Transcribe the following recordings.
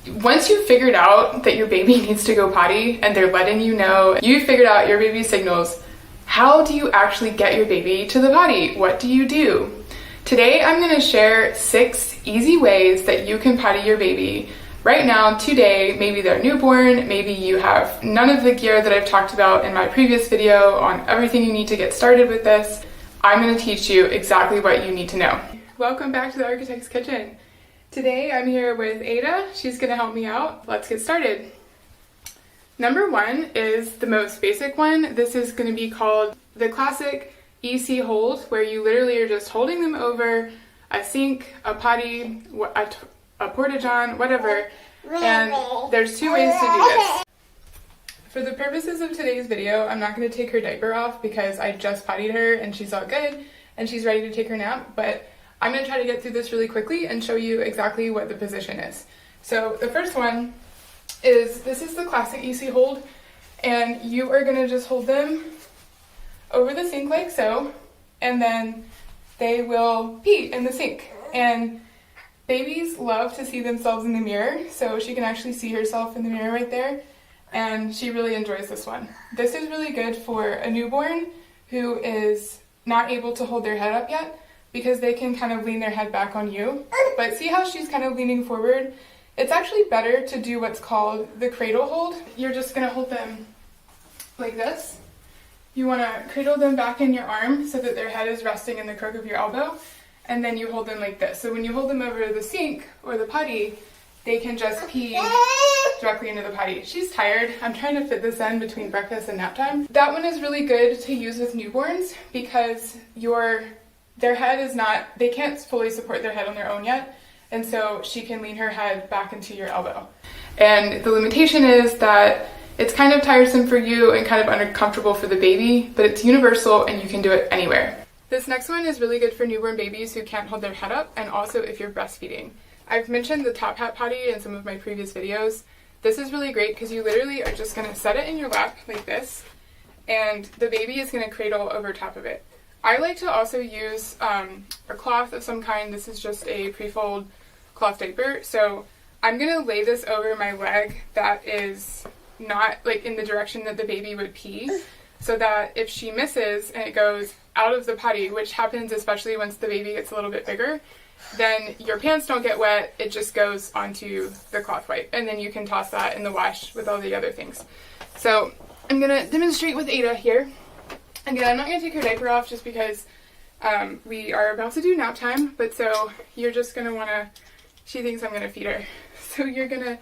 Once you've figured out that your baby needs to go potty and they're letting you know, you've figured out your baby's signals, how do you actually get your baby to the potty? What do you do? Today I'm going to share 6 easy ways that you can potty your baby right now, today. Maybe they're newborn, maybe you have none of the gear that I've talked about in my previous video on everything you need to get started with this. I'm going to teach you exactly what you need to know. Welcome back to the Architect's Kitchen. Today I'm here with Ada. She's going to help me out. Let's get started. Number 1 is the most basic one. This is going to be called the classic EC hold, where you literally are just holding them over a sink, a potty, a porta-john, whatever. And there's 2 ways to do this. For the purposes of today's video, I'm not going to take her diaper off because I just pottied her and she's all good and she's ready to take her nap, but I'm going to try to get through this really quickly and show you exactly what the position is. So the first one is, this is the classic EC hold, and you are going to just hold them over the sink like so, and then they will pee in the sink. And babies love to see themselves in the mirror, so she can actually see herself in the mirror right there, and she really enjoys this one. This is really good for a newborn who is not able to hold their head up yet, because they can kind of lean their head back on you. But see how she's kind of leaning forward? It's actually better to do what's called the cradle hold. You're just going to hold them like this. You want to cradle them back in your arm so that their head is resting in the crook of your elbow, and then you hold them like this. So when you hold them over the sink or the potty, they can just pee directly into the potty. She's tired. I'm trying to fit this in between breakfast and nap time. That one is really good to use with newborns because their head is not, they can't fully support their head on their own yet, and so she can lean her head back into your elbow. And the limitation is that it's kind of tiresome for you and kind of uncomfortable for the baby, but it's universal and you can do it anywhere. This next one is really good for newborn babies who can't hold their head up, and also if you're breastfeeding. I've mentioned the top hat potty in some of my previous videos. This is really great because you literally are just going to set it in your lap like this, and the baby is going to cradle over top of it. I like to also use a cloth of some kind. This is just a pre-fold cloth diaper. So I'm going to lay this over my leg that is not like in the direction that the baby would pee, so that if she misses and it goes out of the potty, which happens especially once the baby gets a little bit bigger, then your pants don't get wet, it just goes onto the cloth wipe, and then you can toss that in the wash with all the other things. So I'm going to demonstrate with Ada here. Again, I'm not going to take her diaper off just because we are about to do nap time, but so you're just going to want to, she thinks I'm going to feed her. So you're going to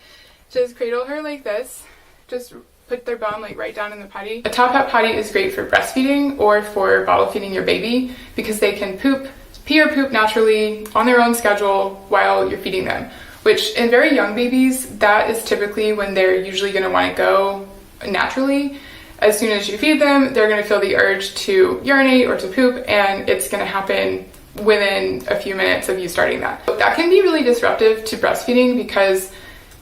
just cradle her like this, just put their bum like right down in the potty. A top hat potty is great for breastfeeding or for bottle feeding your baby because they can pee or poop naturally on their own schedule while you're feeding them, which in very young babies, that is typically when they're usually going to want to go naturally. As soon as you feed them, they're going to feel the urge to urinate or to poop, and it's going to happen within a few minutes of you starting that. That can be really disruptive to breastfeeding because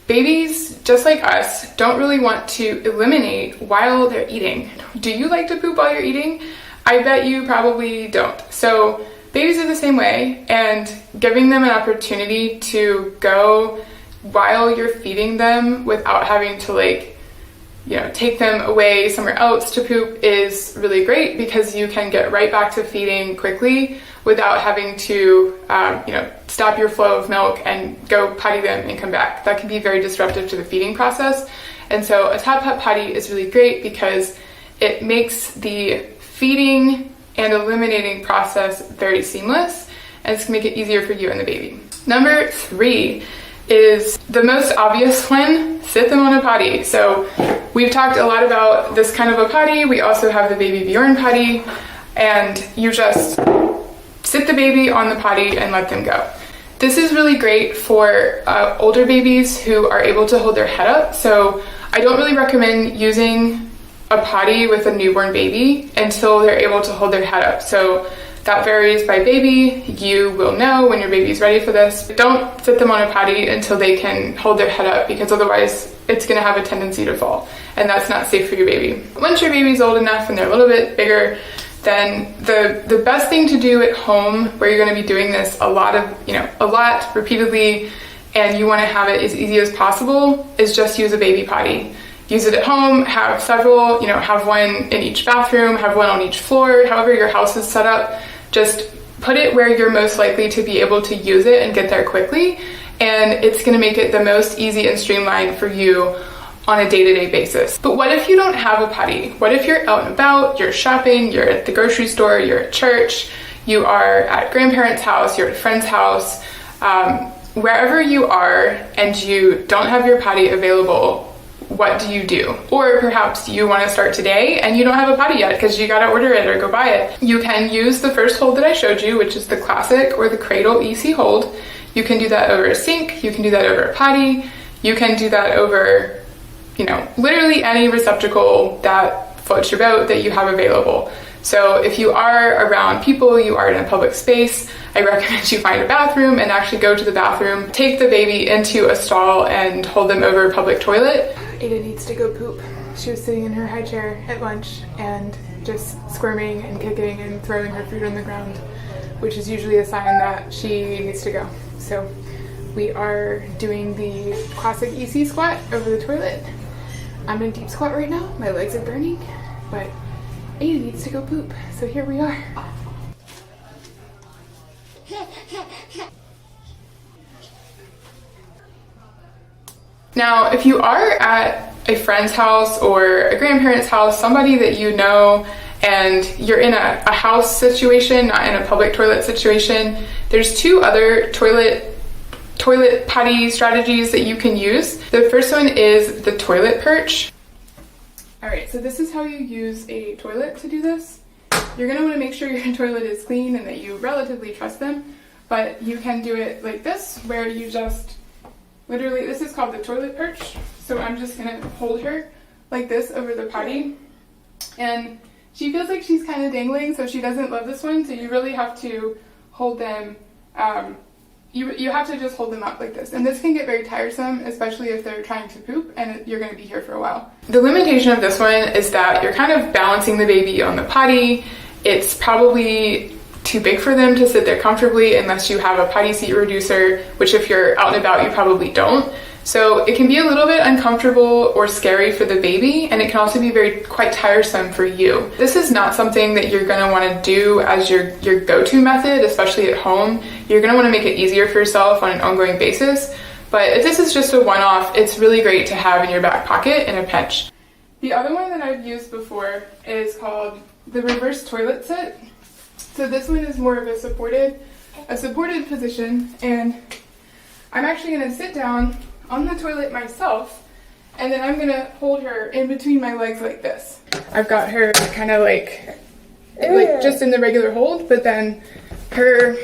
babies, just like us, don't really want to eliminate while they're eating. Do you like to poop while you're eating? I bet you probably don't. So babies are the same way, and giving them an opportunity to go while you're feeding them without having to take them away somewhere else to poop is really great because you can get right back to feeding quickly without having to, stop your flow of milk and go potty them and come back. That can be very disruptive to the feeding process. And so a top hat potty is really great because it makes the feeding and eliminating process very seamless, and it's gonna make it easier for you and the baby. Number 3 is the most obvious one: sit them on a potty. So we've talked a lot about this kind of a potty. We also have the baby Bjorn potty, and you just sit the baby on the potty and let them go. This is really great for older babies who are able to hold their head up. So I don't really recommend using a potty with a newborn baby until they're able to hold their head up. So that varies by baby. You will know when your baby's ready for this. Don't sit them on a potty until they can hold their head up, because otherwise it's going to have a tendency to fall, and that's not safe for your baby. Once your baby's old enough and they're a little bit bigger, then the best thing to do at home, where you're going to be doing this a lot repeatedly, and you want to have it as easy as possible, is just use a baby potty. Use it at home, have several, have one in each bathroom, have one on each floor, however your house is set up. Just put it where you're most likely to be able to use it and get there quickly, and it's going to make it the most easy and streamlined for you on a day-to-day basis. But what if you don't have a potty? What if you're out and about, you're shopping, you're at the grocery store, you're at church, you are at grandparents' house, you're at a friend's house, wherever you are, and you don't have your potty available, what do you do? Or perhaps you want to start today and you don't have a potty yet because you got to order it or go buy it. You can use the first hold that I showed you, which is the classic or the cradle EC hold. You can do that over a sink, you can do that over a potty, you can do that over, literally any receptacle that floats your boat that you have available. So if you are around people, you are in a public space, I recommend you find a bathroom and actually go to the bathroom, take the baby into a stall and hold them over a public toilet. Ada needs to go poop. She was sitting in her high chair at lunch and just squirming and kicking and throwing her food on the ground, which is usually a sign that she needs to go. So we are doing the classic EC squat over the toilet. I'm in deep squat right now. My legs are burning, but Ada needs to go poop. So here we are. Now, if you are at a friend's house or a grandparent's house, somebody that you know, and you're in a house situation, not in a public toilet situation, there's two other toilet potty strategies that you can use. The first one is the toilet perch. All right, so this is how you use a toilet to do this. You're gonna wanna make sure your toilet is clean and that you relatively trust them, but you can do it like this, where you just literally, this is called the toilet perch. So I'm just gonna hold her like this over the potty. And she feels like she's kind of dangling, so she doesn't love this one. So you really have to hold them, you have to just hold them up like this. And this can get very tiresome, especially if they're trying to poop and you're gonna be here for a while. The limitation of this one is that you're kind of balancing the baby on the potty. It's probably too big for them to sit there comfortably unless you have a potty seat reducer, which if you're out and about, you probably don't. So it can be a little bit uncomfortable or scary for the baby, and it can also be quite tiresome for you. This is not something that you're gonna wanna do as your go-to method, especially at home. You're gonna wanna make it easier for yourself on an ongoing basis. But if this is just a one-off, it's really great to have in your back pocket in a pinch. The other one that I've used before is called the reverse toilet sit. So this one is more of a supported position, and I'm actually gonna sit down on the toilet myself, and then I'm gonna hold her in between my legs like this. I've got her kind of like just in the regular hold, but then her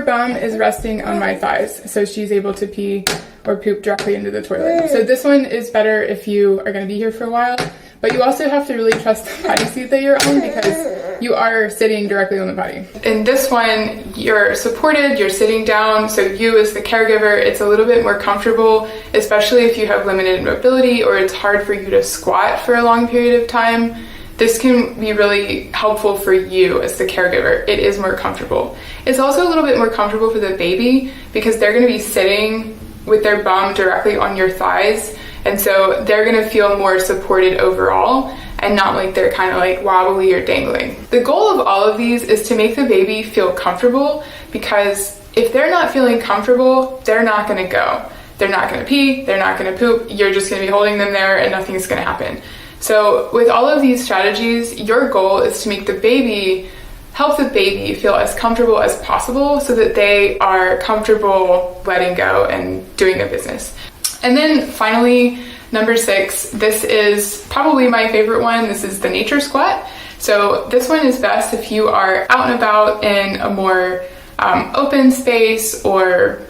bum is resting on my thighs, so she's able to pee or poop directly into the toilet. So this one is better if you are gonna be here for a while, but you also have to really trust the potty seat that you're on because you are sitting directly on the potty. In this one, you're supported, you're sitting down, so you as the caregiver, it's a little bit more comfortable, especially if you have limited mobility or it's hard for you to squat for a long period of time. This can be really helpful for you as the caregiver. It is more comfortable. It's also a little bit more comfortable for the baby because they're gonna be sitting with their bum directly on your thighs, and so they're gonna feel more supported overall and not like they're kind of like wobbly or dangling. The goal of all of these is to make the baby feel comfortable, because if they're not feeling comfortable, they're not gonna go. They're not gonna pee, they're not gonna poop, you're just gonna be holding them there and nothing's gonna happen. So with all of these strategies, your goal is to make the baby, help the baby feel as comfortable as possible so that they are comfortable letting go and doing their business. And then finally, number 6, this is probably my favorite one. This is the nature squat. So this one is best if you are out and about in a more open space or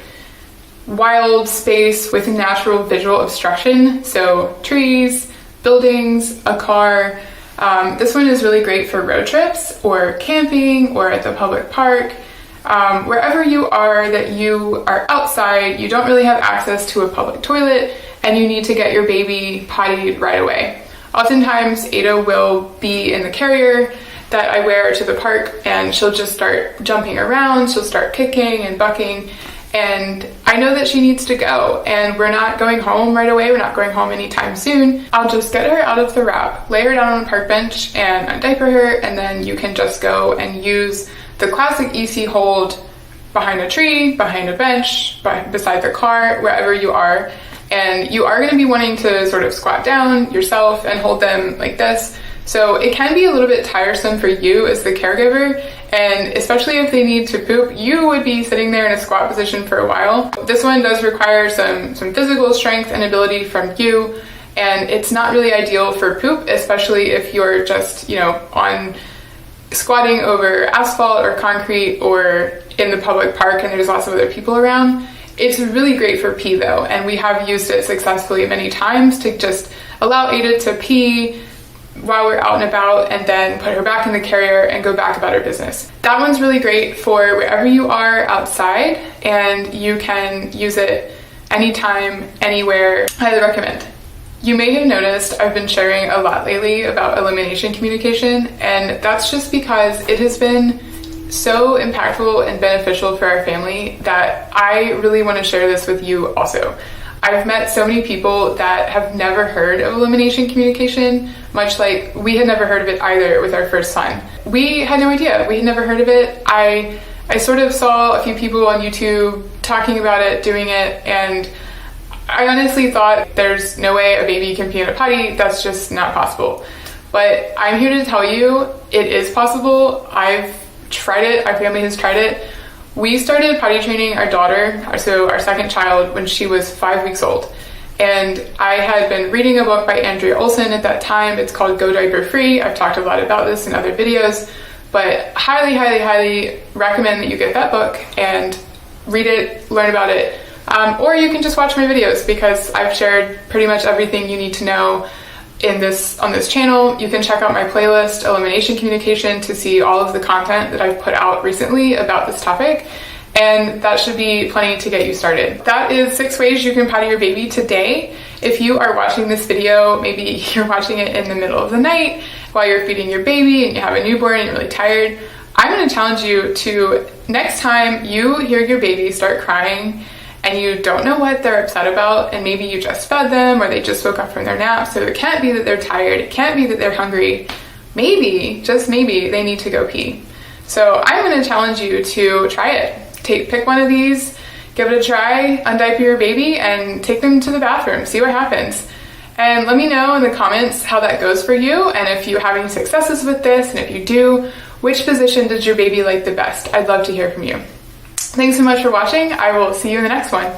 wild space with natural visual obstruction. So trees, buildings, a car. This one is really great for road trips or camping or at the public park. Wherever you are that you are outside, you don't really have access to a public toilet, and you need to get your baby pottied right away. Oftentimes, Ada will be in the carrier that I wear to the park, and she'll just start jumping around, she'll start kicking and bucking, and I know that she needs to go, and we're not going home right away. We're not going home anytime soon. I'll just get her out of the wrap, lay her down on a park bench and undiaper her, and then you can just go and use the classic EC hold behind a tree, behind a bench, beside the car, wherever you are. And you are going to be wanting to sort of squat down yourself and hold them like this. So it can be a little bit tiresome for you as the caregiver, and especially if they need to poop, you would be sitting there in a squat position for a while. This one does require some physical strength and ability from you, and it's not really ideal for poop, especially if you're just, on squatting over asphalt or concrete or in the public park and there's lots of other people around. It's really great for pee though, and we have used it successfully many times to just allow Ada to pee while we're out and about, and then put her back in the carrier and go back about her business. That one's really great for wherever you are outside, and you can use it anytime, anywhere. Highly recommend. You may have noticed I've been sharing a lot lately about elimination communication, and that's just because it has been so impactful and beneficial for our family that I really want to share this with you also. I've met so many people that have never heard of elimination communication, much like we had never heard of it either with our first son. We had no idea. We had never heard of it. I sort of saw a few people on YouTube talking about it, doing it, and I honestly thought there's no way a baby can pee in a potty. That's just not possible. But I'm here to tell you it is possible. I've tried it. Our family has tried it. We started potty training our daughter, so our second child, when she was 5 weeks old. And I had been reading a book by Andrea Olson at that time. It's called Go Diaper Free. I've talked a lot about this in other videos, but highly, highly, highly recommend that you get that book and read it, learn about it. Or you can just watch my videos, because I've shared pretty much everything you need to know on this channel. You can check out my playlist, Elimination Communication, to see all of the content that I've put out recently about this topic, and that should be plenty to get you started. That is 6 ways you can potty your baby today. If you are watching this video, maybe you're watching it in the middle of the night while you're feeding your baby and you have a newborn and you're really tired, I'm going to challenge you to, next time you hear your baby start crying and you don't know what they're upset about, and maybe you just fed them or they just woke up from their nap, so it can't be that they're tired, it can't be that they're hungry, maybe, just maybe, they need to go pee. So I'm going to challenge you to try it. Pick one of these, give it a try, undiaper your baby, and take them to the bathroom, see what happens. And let me know in the comments how that goes for you, and if you have any successes with this, and if you do, which position did your baby like the best? I'd love to hear from you. Thanks so much for watching. I will see you in the next one.